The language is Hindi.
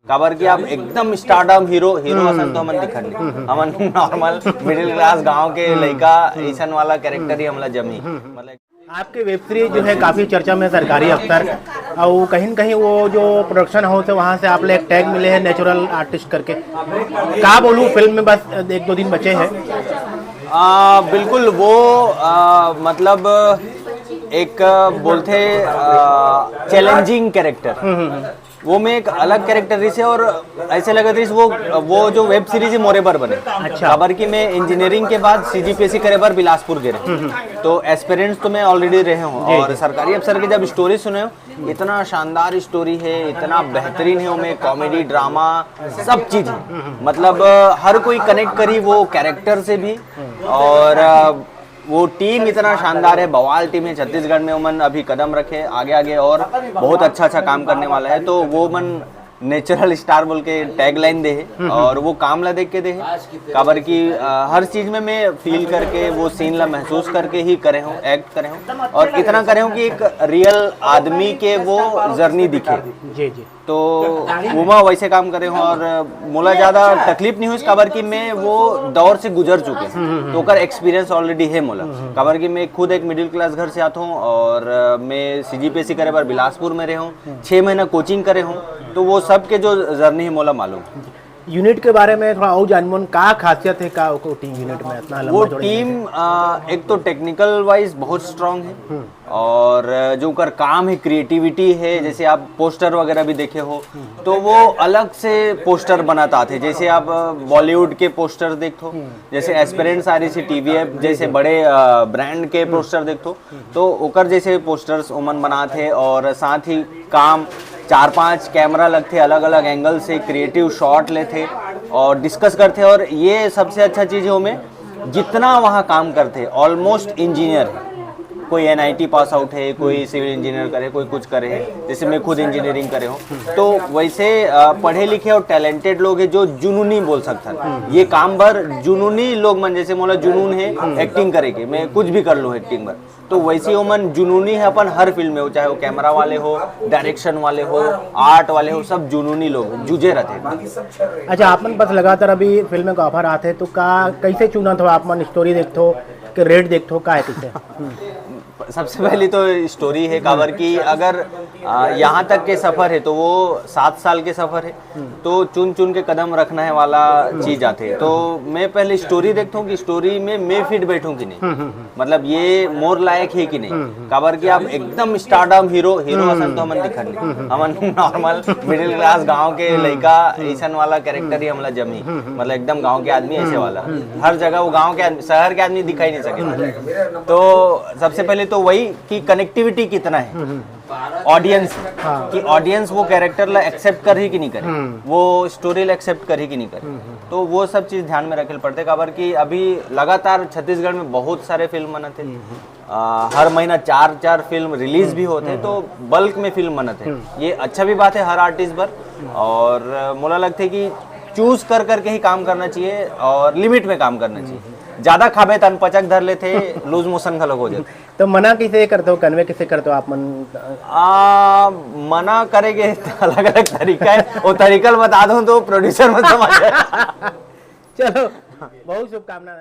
काबर की आप एकदम स्टारडम हीरो असन तो हमन दिखत नहीं, हमन नॉर्मल मिडिल क्लास गांव के लड़का ऐसन वाला कैरेक्टर ही हमला जमी। मतलब आपके वेब सीरीज जो है काफ़ी चर्चा में सरकारी अफसर और कहीं न कहीं वो जो प्रोडक्शन हाउस है वहाँ से आप एक टैग मिले हैं नेचुरल आर्टिस्ट करके। क्या बोलूँ, फिल्म में बस 1-2 दिन बचे हैं। बिल्कुल वो मतलब एक बोलते चैलेंजिंग कैरेक्टर, वो में एक अलग कैरेक्टर रही से और ऐसे लगा रही वो जो वेब सीरीज है मोरे बर बने। अच्छा। खबर की मैं इंजीनियरिंग के बाद CGPSC करे बर बिलासपुर गए, तो एस्पिरेंट्स तो मैं ऑलरेडी रहे हूँ और सरकारी अफसर की जब स्टोरी सुने हो, इतना शानदार स्टोरी है, इतना बेहतरीन है, उसमें कॉमेडी ड्रामा सब चीज है। मतलब हर कोई कनेक्ट करी वो कैरेक्टर से भी, और वो टीम इतना शानदार है, बवाल टीम है छत्तीसगढ़ में। उमन अभी कदम रखे आगे आगे और बहुत अच्छा काम करने वाला है, तो वो मन नेचुरल स्टार बोल के टैग लाइन दे है और वो काम ला देख के दे है। काबर की हर चीज में मैं फील करके वो सीन ला महसूस करके ही करे हूँ, एक्ट करे हूँ और इतना करे हूँ कि एक रियल आदमी के वो जर्नी दिखे। जी जी। तो वो वैसे काम करे हूँ और मोला ज़्यादा तकलीफ नहीं हुई, काबर की मैं वो दौर से गुजर चुके हैं, तो कर एक्सपीरियंस ऑलरेडी है मोला। काबर की मैं खुद एक मिडिल क्लास घर से आता हूँ और मैं CGPSC करे बार बिलासपुर में रहे हूँ, 6 महीना कोचिंग करे हूँ, तो वो सब के जो जर्नी है मोला मालूम। यूनिट के बारे में थोड़ा और जानमोन का खासियत है का टीम यूनिट में इतना वो टीम एक तो टेक्निकल वाइज बहुत स्ट्रांग है और जो कर काम है क्रिएटिविटी है, जैसे आप पोस्टर वगैरह भी देखे हो तो वो अलग से पोस्टर बनाता थे। जैसे आप बॉलीवुड के पोस्टर देखो, जैसे एस्पिरेंट्स आ रही सी TVF जैसे बड़े ब्रांड के पोस्टर देखो, तो ओकर जैसे पोस्टर्स ओमन बनाते और साथ ही काम 4-5 कैमरा लगते, अलग अलग एंगल से क्रिएटिव शॉट लेते और डिस्कस करते। और ये सबसे अच्छा चीज़ है में जितना वहाँ काम करते ऑलमोस्ट इंजीनियर है, कोई NIT पास आउट है, कोई सिविल इंजीनियर करे, कोई कुछ करे है, जैसे मैं खुद इंजीनियरिंग करे हूँ, तो वैसे पढ़े लिखे और टैलेंटेड लोग हैं जो जुनूनी बोल सकता है। ये काम भर जुनूनी लोग मन, जैसे मोला जुनून है एक्टिंग करे के, मैं कुछ भी कर लूँ एक्टिंग भर, तो वैसे वो मन जुनूनी है अपन हर फिल्म में हो, चाहे वो कैमरा वाले हो, डायरेक्शन वाले हो, आर्ट वाले हो, सब जुनूनी लोग जुझे रहते। अच्छा, आपन बस लगातार अभी फिल्म का ऑफर आते तो का कैसे चुना था आप मन? स्टोरी देखो कि रेट देखो का है कैसे? सबसे पहली तो स्टोरी है काबर की, अगर यहाँ तक के सफ़र है तो वो 7 साल के सफ़र है, तो चुन चुन के कदम रखना है वाला चीज़ आते है। तो मैं पहले स्टोरी देखता हूँ कि स्टोरी में मैं फिट बैठूँ कि नहीं, मतलब ये मोर लायक है कि नहीं। काबर की आप एकदम स्टारडम हीरो असन तो हमन दिखत नहीं, हमन नॉर्मल मिडिल क्लास गांव के लड़का ऐसन वाला कैरेक्टर ही हमला जमी। मतलब एकदम गांव के आदमी ऐसे वाला, हर जगह वो गांव के शहर के आदमी दिखाई नहीं सके। तो सबसे पहले तो वही कि कनेक्टिविटी कितना है ऑडियंस कि ऑडियंस वो कैरेक्टर ला एक्सेप्ट कर ही कि नहीं करे, वो स्टोरी ला एक्सेप्ट कर ही कि नहीं करे, तो वो सब चीज ध्यान में रखे पड़ते। काबर कि अभी लगातार छत्तीसगढ़ में बहुत सारे फिल्म बनते, हर महीना 4 फिल्म रिलीज भी होते, तो बल्क में फिल्म बनते। ये अच्छा भी बात है हर आर्टिस्ट पर, और मोला लगता है कि चूज कर करके ही काम करना चाहिए और लिमिट में काम करना चाहिए। ज्यादा खाबे तन पचक धर लेते, लूज मोशन खलक हो जाते। तो मना किसे करते हो, कन्वे किसे करते हो आप मन? मना करेंगे अलग अलग तरीका है, वो तरीका बता दूं तो प्रोड्यूसर मत समझ। चलो, बहुत शुभकामना।